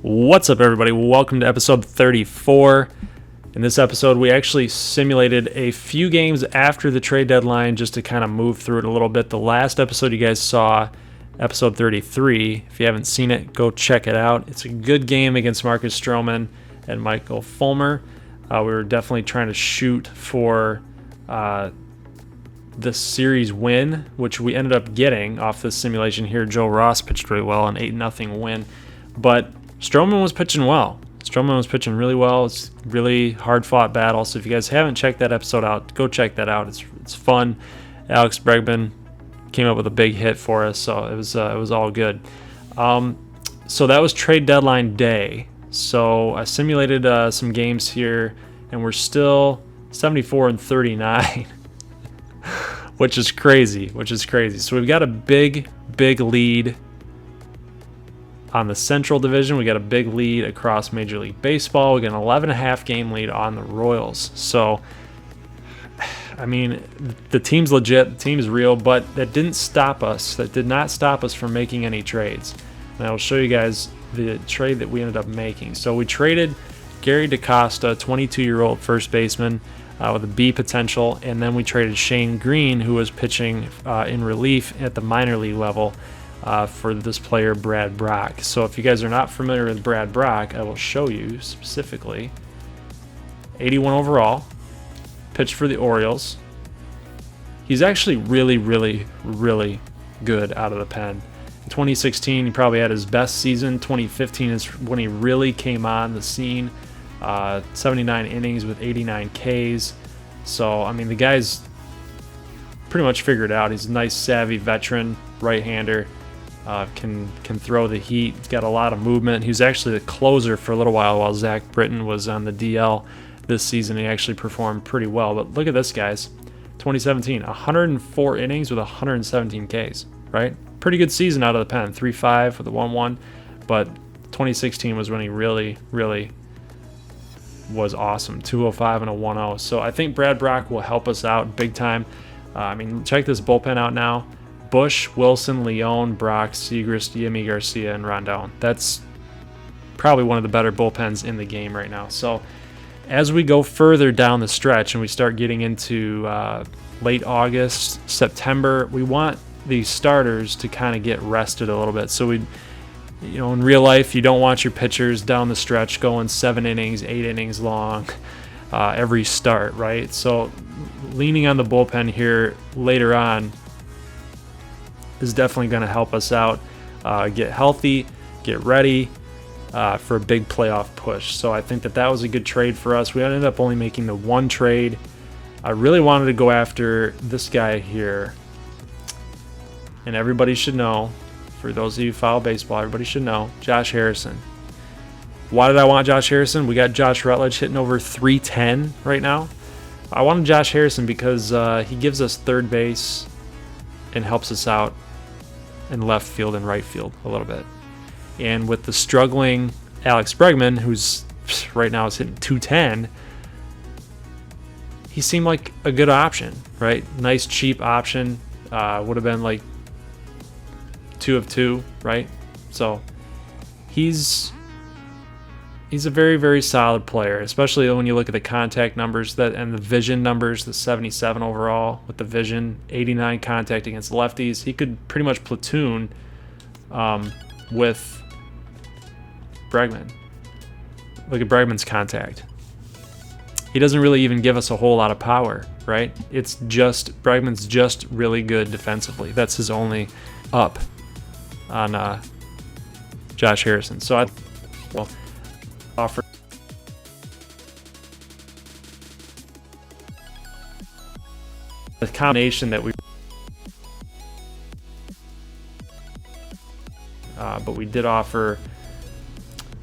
What's up, everybody? Welcome to episode 34. In this episode, we actually simulated a few games after the trade deadline just to kind of move through it a little bit. The last episode you guys saw, episode 33. If you haven't seen it, go check it out. It's a good game against Marcus Stroman and Michael Fulmer. We were definitely trying to shoot for the series win, which we ended up getting off this simulation here. Joe Ross pitched really well, an 8-0 win. But Stroman was pitching well. Stroman was pitching really well. It's a really hard-fought battle. So if you guys haven't checked that episode out, go check that out. It's fun. Alex Bregman came up with a big hit for us, so it was all good. So that was trade deadline day. So I simulated some games here, and we're still 74-39, which is crazy. So we've got a big lead on the Central Division. We got a big lead across Major League Baseball. We got an 11.5 game lead on the Royals. So, I mean, the team's legit. The team's real, but that didn't stop us. That did not stop us from making any trades. And I will show you guys the trade that we ended up making. So we traded Gary DaCosta, 22-year-old first baseman with a B potential, and then we traded Shane Green, who was pitching in relief at the minor league level, for this player, Brad Brock. So if you guys are not familiar with Brad Brock, I will show you specifically. 81 overall, pitched for the Orioles. He's actually really good out of the pen. In 2016, he probably had his best season. 2015 is when he really came on the scene. 79 innings with 89 Ks. So, I mean, the guy's pretty much figured it out. He's a nice, savvy veteran, right-hander. Can throw the heat. He's got a lot of movement. He was actually the closer for a little while Zach Britton was on the DL this season. He actually performed pretty well. But look at this, guys. 2017, 104 innings with 117 Ks, right? Pretty good season out of the pen. 3.5 with a 1.1. But 2016 was when he really was awesome. 2.05 and a 1.0. So I think Brad Brock will help us out big time. I mean, check this bullpen out now. Bush, Wilson, Leone, Brock, Segrist, Yimi Garcia, and Rondon. That's probably one of the better bullpens in the game right now. So as we go further down the stretch and we start getting into late August, September, we want these starters to kind of get rested a little bit. So in real life, you don't want your pitchers down the stretch going 7 innings, 8 innings long every start, right? So leaning on the bullpen here later on is definitely going to help us out, get healthy, get ready for a big playoff push. So I think that was a good trade for us. We ended up only making the one trade. I really wanted to go after this guy here, and everybody should know, for those of you who follow baseball, everybody should know, Josh Harrison. Why did I want Josh Harrison? We got Josh Rutledge hitting over 310 right now. I wanted Josh Harrison because he gives us third base and helps us out in left field and right field a little bit. And with the struggling Alex Bregman, who's right now is hitting 210, he seemed like a good option, right? Nice, cheap option. Would have been like 2 of 2, right? So he's a very solid player, especially when you look at the contact numbers and the vision numbers. The 77 overall with the vision, 89 contact against lefties. He could pretty much platoon with Bregman. Look at Bregman's contact. He doesn't really even give us a whole lot of power, right? It's just Bregman's just really good defensively. That's his only up on Josh Harrison. So offer the combination that but we did offer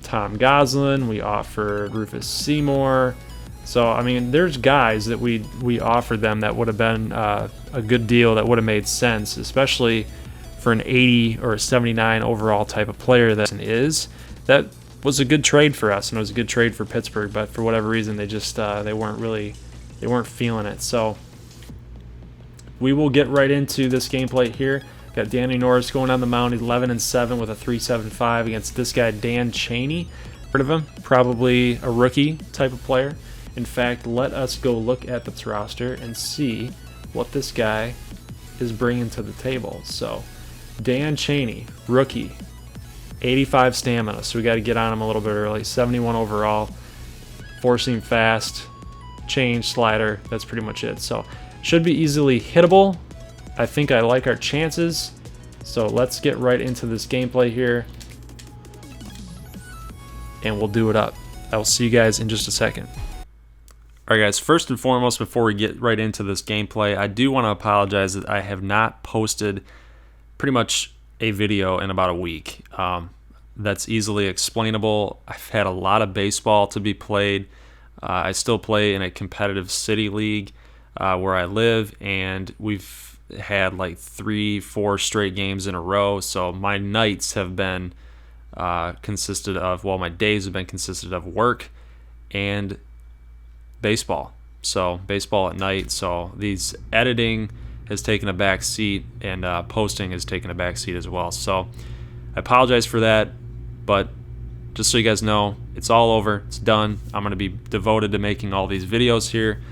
Tom Goslin, we offered Rufus Seymour. So I mean, there's guys that we offered them that would have been a good deal, that would have made sense, especially for an 80 or a 79 overall type of player that is. That was a good trade for us, and it was a good trade for Pittsburgh, but for whatever reason they just they weren't feeling it. So we will get right into this gameplay here. Got Danny Norris going on the mound, 11-7 with a 3.75 against this guy, Dan Chaney. Heard of him? Probably a rookie type of player. In fact, let us go look at this roster and see what this guy is bringing to the table. So, Dan Chaney, rookie, 85 stamina, so we got to get on him a little bit early. 71 overall, four-seam fast, change, slider, that's pretty much it. So, should be easily hittable. I think I like our chances. So, let's get right into this gameplay here, and we'll do it up. I will see you guys in just a second. Alright guys, first and foremost, before we get right into this gameplay, I do want to apologize that I have not posted pretty much a video in about a week. That's easily explainable. I've had a lot of baseball to be played. I still play in a competitive city league where I live, and we've had like 3-4 straight games in a row, so my nights have been consisted of, well, my days have been consisted of work and baseball. So baseball at night. So these editing has taken a back seat, and posting has taken a back seat as well. So I apologize for that, but just so you guys know, it's all over. It's done. I'm going to be devoted to making all these videos here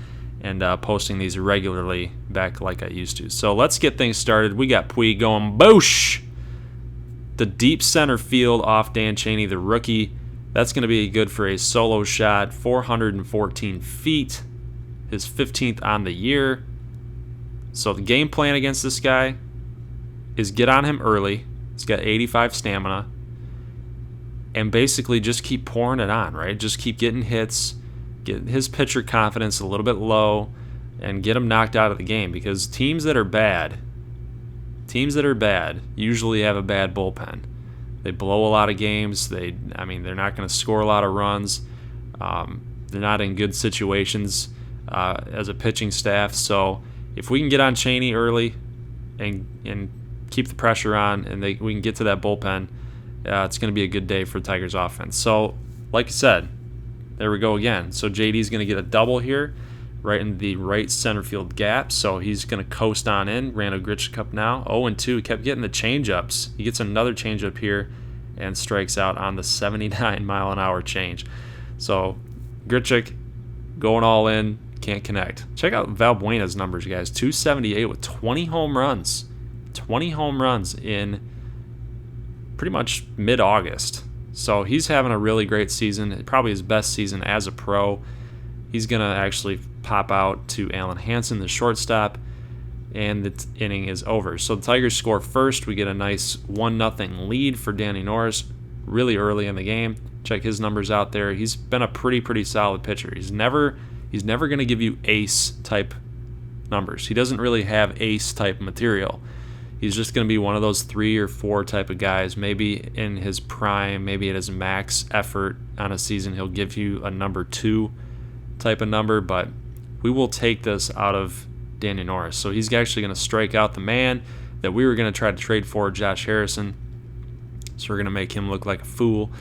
and posting these regularly back like I used to. So let's get things started. We got Puig going boosh. The deep center field off Dan Chaney, the rookie. That's going to be good for a solo shot, 414 feet, his 15th on the year. So the game plan against this guy is get on him early. He's got 85 stamina. And basically just keep pouring it on, right? Just keep getting hits, get his pitcher confidence a little bit low, and get him knocked out of the game. Because teams that are bad usually have a bad bullpen. They blow a lot of games. They're not going to score a lot of runs. They're not in good situations as a pitching staff. So if we can get on Chaney early and keep the pressure on, and we can get to that bullpen, it's going to be a good day for Tigers offense. So, like I said, there we go again. So JD's going to get a double here, right in the right center field gap. So he's going to coast on in. Randall Grichuk up now. 0-2. Kept getting the changeups. He gets another changeup here and strikes out on the 79-mile-an-hour change. So Grichuk going all in. Can't connect. Check out Valbuena's numbers, guys. 278 with 20 home runs. 20 home runs in pretty much mid-August. So he's having a really great season. Probably his best season as a pro. He's going to actually pop out to Alan Hansen, the shortstop, and the inning is over. So the Tigers score first. We get a nice 1-0 lead for Danny Norris really early in the game. Check his numbers out there. He's been a pretty solid pitcher. He's never going to give you ace-type numbers. He doesn't really have ace-type material. He's just going to be one of those 3 or 4 type of guys. Maybe in his prime, maybe at his max effort on a season, he'll give you a number 2 type of number, but we will take this out of Danny Norris. So he's actually going to strike out the man that we were going to try to trade for, Josh Harrison. So we're going to make him look like a fool.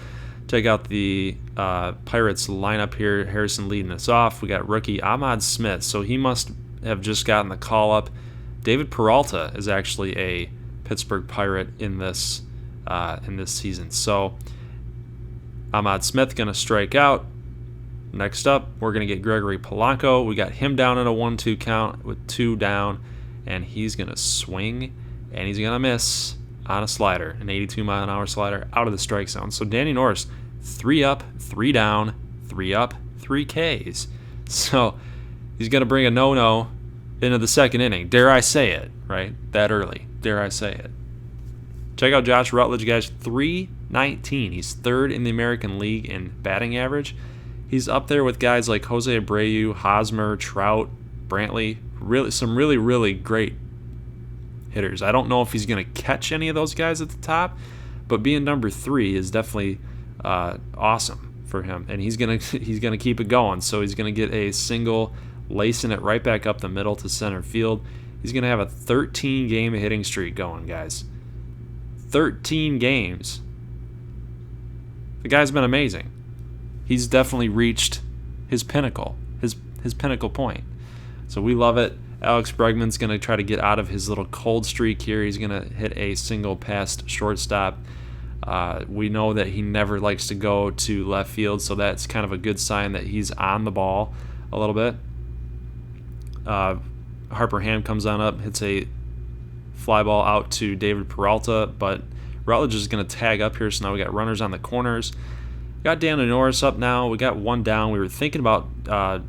Take out the Pirates lineup here. Harrison leading us off. We got rookie Ahmad Smith. So he must have just gotten the call up. David Peralta is actually a Pittsburgh Pirate in this season. So Ahmad Smith going to strike out. Next up, we're going to get Gregory Polanco. We got him down in a 1-2 count with 2 down, and he's going to swing, and he's going to miss on a slider, an 82-mile-an-hour slider out of the strike zone. So Danny Norris, 3 up, 3 down, 3 up, 3 Ks. So he's going to bring a no-no into the second inning. Dare I say it, right? That early. Dare I say it. Check out Josh Rutledge, guys. 319. He's 3rd in the American League in batting average. He's up there with guys like Jose Abreu, Hosmer, Trout, Brantley. Some really great hitters. I don't know if he's going to catch any of those guys at the top, but being number 3 is definitely awesome for him, and he's gonna keep it going. So he's gonna get a single, lacing it right back up the middle to center field. He's gonna have a 13-game hitting streak going, guys. 13 games. The guy's been amazing. He's definitely reached his pinnacle, his pinnacle point. So we love it. Alex Bregman's going to try to get out of his little cold streak here. He's going to hit a single past shortstop. We know that he never likes to go to left field, so that's kind of a good sign that he's on the ball a little bit. Harper Ham comes on up, hits a fly ball out to David Peralta, but Rutledge is going to tag up here, so now we got runners on the corners. Got Dan and Norris up now. We got one down. We were thinking about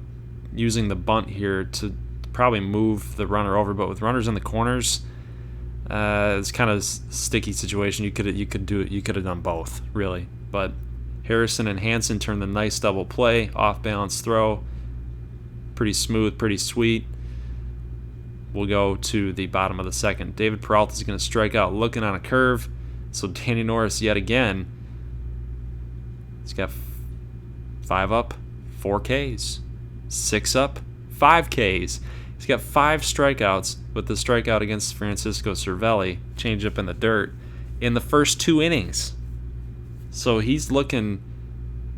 using the bunt here to probably move the runner over, but with runners in the corners, it's kind of a sticky situation. You could do it. You could have done both, really. But Harrison and Hansen turned the nice double play, off balance throw, pretty smooth, pretty sweet. We'll go to the bottom of the second. David Peralta is going to strike out looking on a curve. So Danny Norris yet again. He's got 5 up, 4 Ks. 6 up, 5 Ks. He's got 5 strikeouts, with the strikeout against Francisco Cervelli, change up in the dirt, in the first 2 innings. So he's looking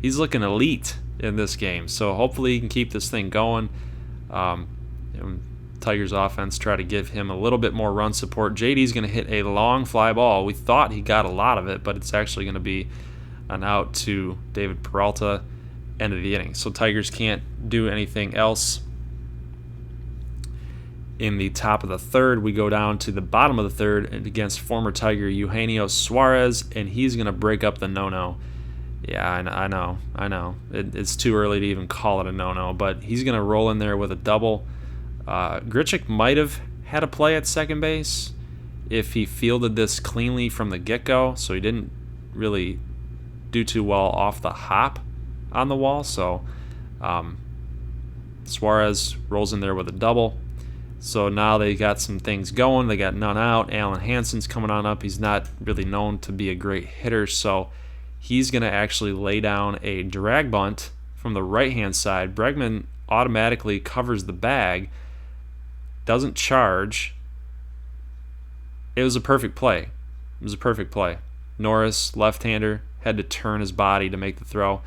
elite in this game. So hopefully he can keep this thing going. Tigers offense try to give him a little bit more run support. JD's going to hit a long fly ball. We thought he got a lot of it, but it's actually going to be an out to David Peralta, end of the inning. So Tigers can't do anything else. In the top of the third, we go down to the bottom of the third against former Tiger Eugenio Suarez, and he's going to break up the no-no. Yeah, I know. It's too early to even call it a no-no, but he's going to roll in there with a double. Grichuk might have had a play at second base if he fielded this cleanly from the get-go, so he didn't really do too well off the hop on the wall. So Suarez rolls in there with a double. So now they got some things going. They got none out. Alan Hansen's coming on up. He's not really known to be a great hitter, so he's going to actually lay down a drag bunt from the right-hand side. Bregman automatically covers the bag, doesn't charge. It was a perfect play. Norris, left-hander, had to turn his body to make the throw.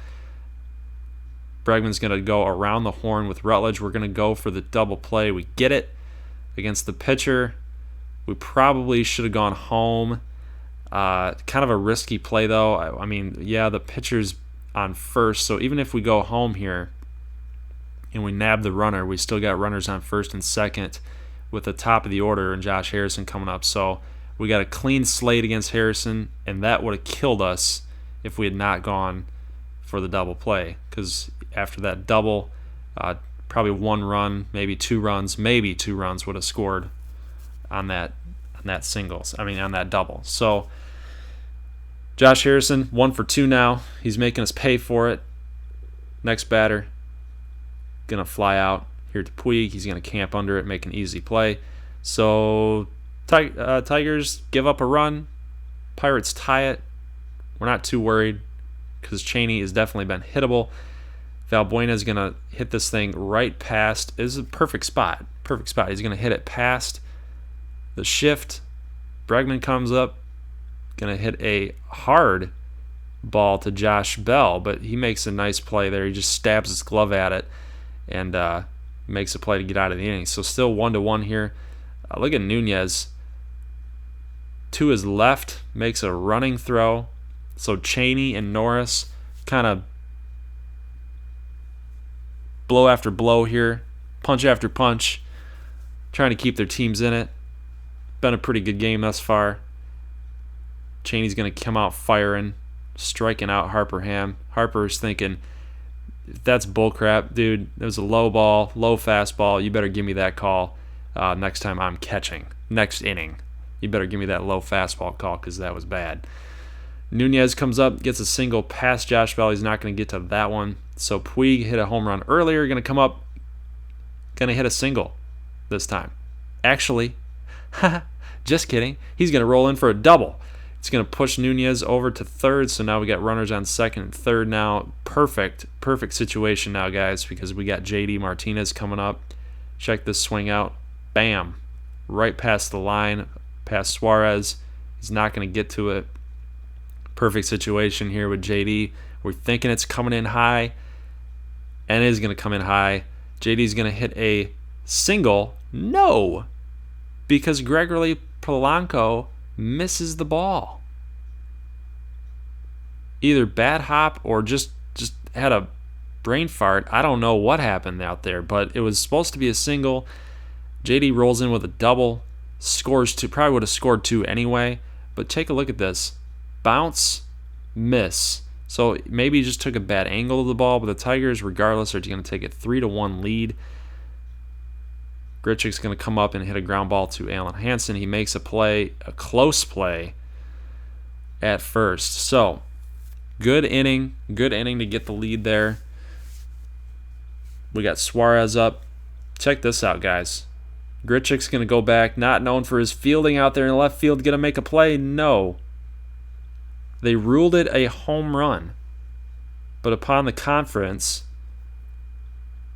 Bregman's going to go around the horn with Rutledge. We're going to go for the double play. We get it against the pitcher. We probably should have gone home. Kind of a risky play, though. I mean, yeah, the pitcher's on first, so even if we go home here and we nab the runner, we still got runners on first and second with the top of the order and Josh Harrison coming up. So we got a clean slate against Harrison, and that would have killed us if we had not gone for the double play, because after that double, probably 1 run, maybe 2 runs would have scored on that double. So Josh Harrison, 1 for 2 now. He's making us pay for it. Next batter, gonna fly out here to Puig. He's gonna camp under it, make an easy play. So Tigers give up a run. Pirates tie it. We're not too worried because Cheney has definitely been hittable. Valbuena is going to hit this thing right past. This is a perfect spot. He's going to hit it past the shift. Bregman comes up, going to hit a hard ball to Josh Bell, but he makes a nice play there. He just stabs his glove at it and makes a play to get out of the inning. So still 1-1 here. Look at Nunez. To his left, makes a running throw. So Cheney and Norris kind of blow after blow here, punch after punch, trying to keep their teams in it. Been a pretty good game thus far. Cheney's going to come out firing, striking out Harper Ham. Harper's thinking, that's bullcrap, dude. It was a low ball, low fastball. You better give me that call next time I'm catching. Next inning, you better give me that low fastball call because that was bad. Nunez comes up, gets a single past Josh Bell. He's not going to get to that one. So Puig hit a home run earlier, going to come up, going to hit a single this time. Actually, just kidding. He's going to roll in for a double. It's going to push Nunez over to third, so now we got runners on second and third now. Perfect situation now, guys, because we got JD Martinez coming up. Check this swing out. Bam. Right past the line, past Suarez. He's not going to get to it. Perfect situation here with JD. We're thinking it's coming in high, and it is going to come in high. JD's going to hit a single. No, because Gregory Polanco misses the ball. Either bad hop or just had a brain fart. I don't know what happened out there, but it was supposed to be a single. JD rolls in with a double, scores two, probably would have scored two anyway, but take a look at this. Bounce, miss. So maybe he just took a bad angle of the ball, but the Tigers, regardless, are going to take a 3-1 lead. Grichuk's going to come up and hit a ground ball to Alan Hansen. He makes a play, a close play at first. So good inning to get the lead there. We got Suarez up. Check this out, guys. Grichuk's going to go back, not known for his fielding out there in the left field, going to make a play? No. They ruled it a home run. But upon the conference,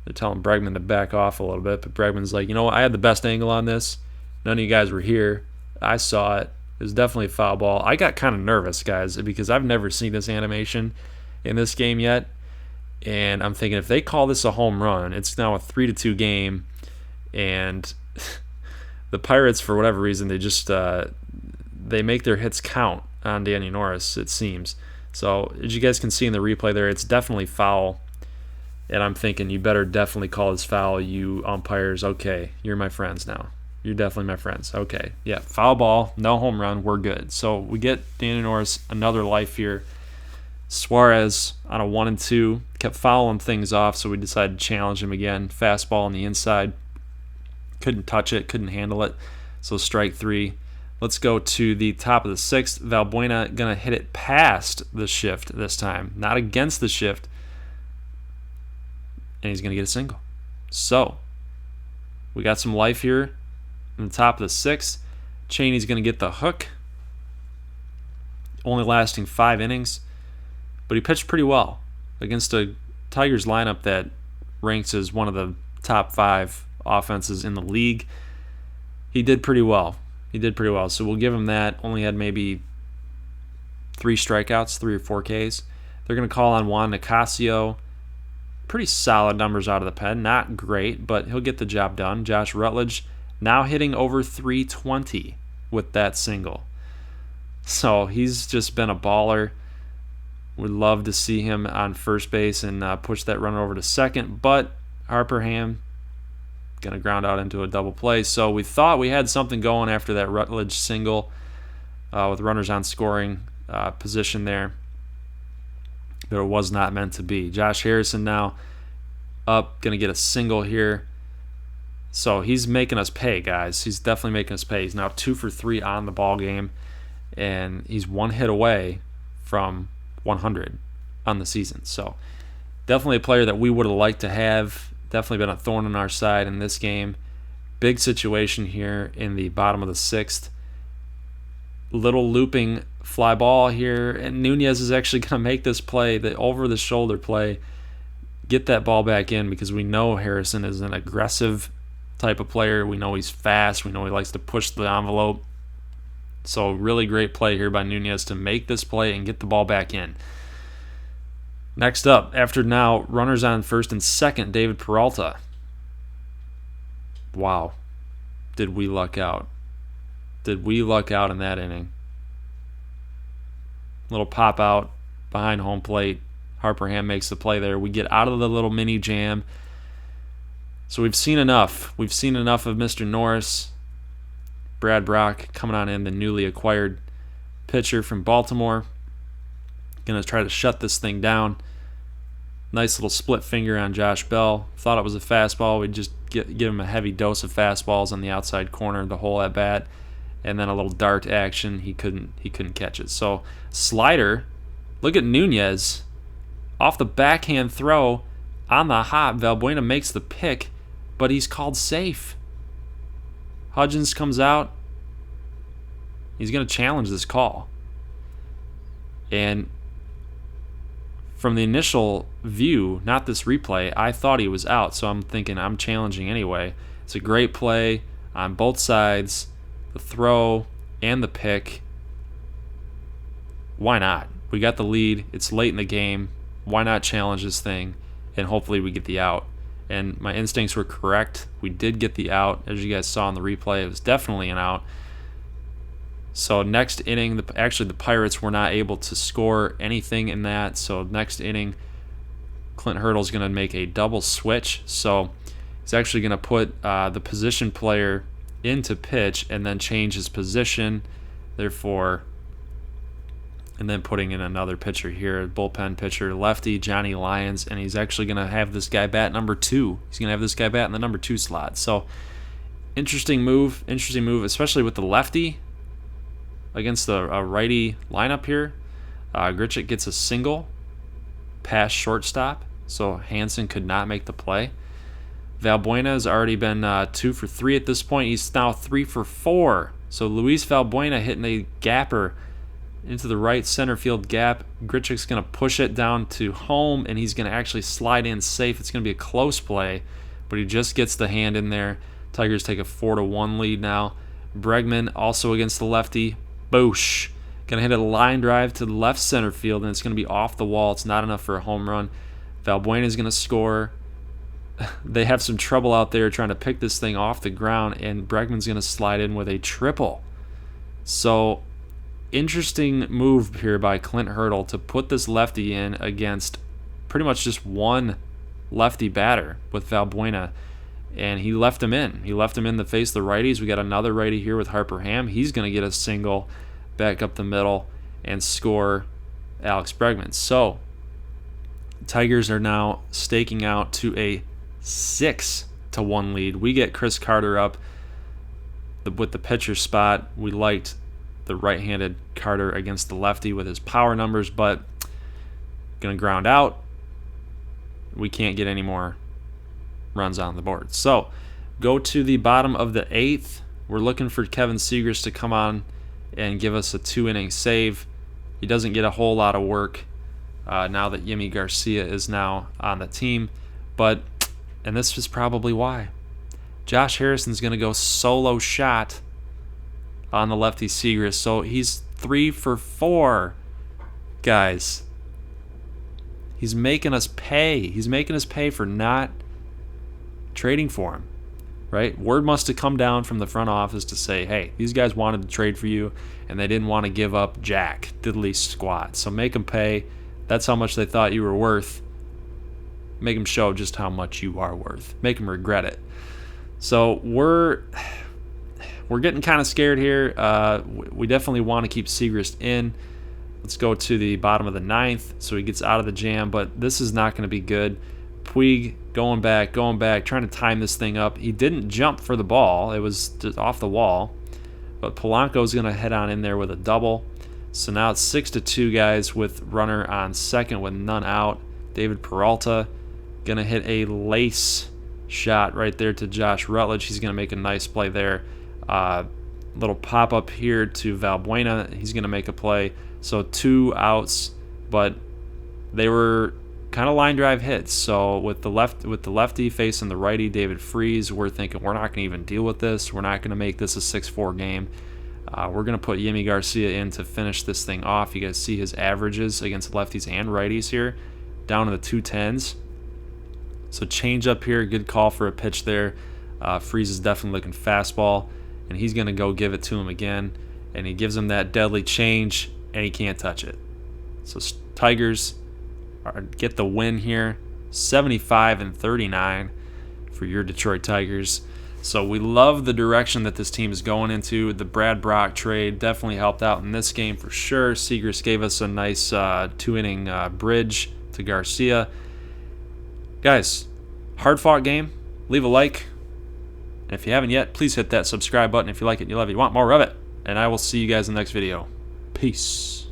they're telling Bregman to back off a little bit, but Bregman's like, you know what, I had the best angle on this. None of you guys were here. I saw it. It was definitely a foul ball. I got kind of nervous, guys, because I've never seen this animation in this game yet. And I'm thinking if they call this a home run, it's now a 3-2 game, and the Pirates, for whatever reason, they just they make their hits count on Danny Norris, it seems. So as you guys can see in the replay there, it's definitely foul. And I'm thinking you better definitely call this foul, you umpires. Okay, you're my friends now. You're definitely my friends. Okay, yeah, foul ball, no home run, we're good. So we get Danny Norris another life here. Suarez on a 1-2 kept fouling things off, so we decided to challenge him again. Fastball on the inside. Couldn't touch it, couldn't handle it. So strike three. Let's go to the top of the sixth. Valbuena going to hit it past the shift this time, not against the shift. And he's going to get a single. So we got some life here in the top of the sixth. Cheney's going to get the hook. Only lasting 5 innings. But he pitched pretty well against a Tigers lineup that ranks as one of the top 5 offenses in the league. He did pretty well. So we'll give him that. Only had maybe 3 strikeouts, 3 or 4 Ks. They're going to call on Juan Nicasio. Pretty solid numbers out of the pen. Not great, but he'll get the job done. Josh Rutledge now hitting over 320 with that single. So he's just been a baller. Would love to see him on first base and push that runner over to second, but Harper Ham going to ground out into a double play. So we thought we had something going after that Rutledge single with runners on scoring position there, but it was not meant to be. Josh Harrison now up, going to get a single here. So he's making us pay, guys. He's definitely making us pay. He's now 2 for 3 on the ball game, and he's 1 hit away from 100 on the season. So definitely a player that we would have liked to have. Definitely been a thorn in our side in this game. Big situation here in the bottom of the 6th. Little looping fly ball here, and Nunez is actually going to make this play, the over-the-shoulder play, get that ball back in, because we know Harrison is an aggressive type of player. We know he's fast. We know he likes to push the envelope. So really great play here by Nunez to make this play and get the ball back in. Next up, after now runners on first and second, David Peralta. Wow. Did we luck out? Did we luck out in that inning? Little pop out behind home plate. Harper Ham makes the play there. We get out of the little mini jam. So we've seen enough. We've seen enough of Mr. Norris. Brad Brock coming on in, the newly acquired pitcher from Baltimore. Going to try to shut this thing down. Nice little split finger on Josh Bell. Thought it was a fastball. We'd just give him a heavy dose of fastballs on the outside corner the whole at bat, and then a little dart action. He couldn't catch it. So slider. Look at Nunez off the backhand throw on the hop. Valbuena makes the pick, but he's called safe. Hudgens comes out. He's going to challenge this call. And from the initial view, not this replay, I thought he was out, so I'm thinking I'm challenging anyway. It's a great play on both sides, the throw and the pick. Why not? We got the lead. It's late in the game. Why not challenge this thing? And hopefully we get the out. and my instincts were correct. We did get the out. As you guys saw in the replay, it was definitely an out. So next inning, actually the Pirates were not able to score anything in that. So next inning, Clint Hurdle's going to make a double switch. So he's actually going to put the position player into pitch and then change his position. Therefore, and then putting in another pitcher here, bullpen pitcher, lefty, Johnny Lyons, and he's actually going to have this guy bat number 2. He's going to have this guy bat in the number 2 slot. So interesting move, especially with the lefty against the righty lineup here. Grichuk gets a single past shortstop, so Hansen could not make the play. Valbuena has already been 2 for 3 at this point. He's now 3 for 4. So Luis Valbuena hitting a gapper into the right center field gap. Grichuk's going to push it down to home, and he's going to actually slide in safe. It's going to be a close play, but he just gets the hand in there. Tigers take a 4-1 lead now. Bregman also against the lefty. Boosh. Going to hit a line drive to the left center field, and it's going to be off the wall. It's not enough for a home run. Valbuena is going to score. They have some trouble out there trying to pick this thing off the ground, and Bregman's going to slide in with a triple. So interesting move here by Clint Hurdle to put this lefty in against pretty much just one lefty batter with Valbuena, and he left him in. He left him in to face the righties. We got another righty here with Harper Ham. He's going to get a single back up the middle and score Alex Bregman. So Tigers are now staking out to a 6-1 lead. We get Chris Carter up with the pitcher spot. We liked the right-handed Carter against the lefty with his power numbers, but going to ground out. We can't get any more runs on the board. So go to the bottom of the 8th. We're looking for Kevin Segrist to come on and give us a 2-inning save. He doesn't get a whole lot of work now that Yimi Garcia is now on the team, and this is probably why. Josh Harrison's going to go solo shot on the lefty Segrist. So he's 3 for 4, guys. He's making us pay. He's making us pay for not trading for him, right? Word must have come down from the front office to say, hey, these guys wanted to trade for you, and they didn't want to give up jack diddly squat. So make them pay. That's how much they thought you were worth. Make them show just how much you are worth. Make them regret it. So we're getting kind of scared here. We definitely want to keep Segrist in. Let's go to the bottom of the 9th so he gets out of the jam, but this is not going to be good. Puig going back, trying to time this thing up. He didn't jump for the ball. It was just off the wall, but Polanco's going to head on in there with a double. So now it's 6-2, guys, with runner on second with none out. David Peralta going to hit a lace shot right there to Josh Rutledge. He's going to make a nice play there. Little pop-up here to Valbuena. He's going to make a play. So 2 outs, but they were kind of line drive hits. So with the lefty facing the righty, David Freese, we're thinking we're not going to even deal with this. We're not going to make this a 6-4 game. We're going to put Yimi Garcia in to finish this thing off. You guys see his averages against lefties and righties here, down in the 210s. So change up here, good call for a pitch there. Freese is definitely looking fastball, and he's going to go give it to him again, and he gives him that deadly change, and he can't touch it. So Tigers get the win here, 75-39 for your Detroit Tigers. So we love the direction that this team is going into. The Brad Brock trade definitely helped out in this game for sure. Segrist gave us a nice 2-inning bridge to Garcia. Guys, hard-fought game. Leave a like. And if you haven't yet, please hit that subscribe button if you like it and you love it. You want more of it. And I will see you guys in the next video. Peace.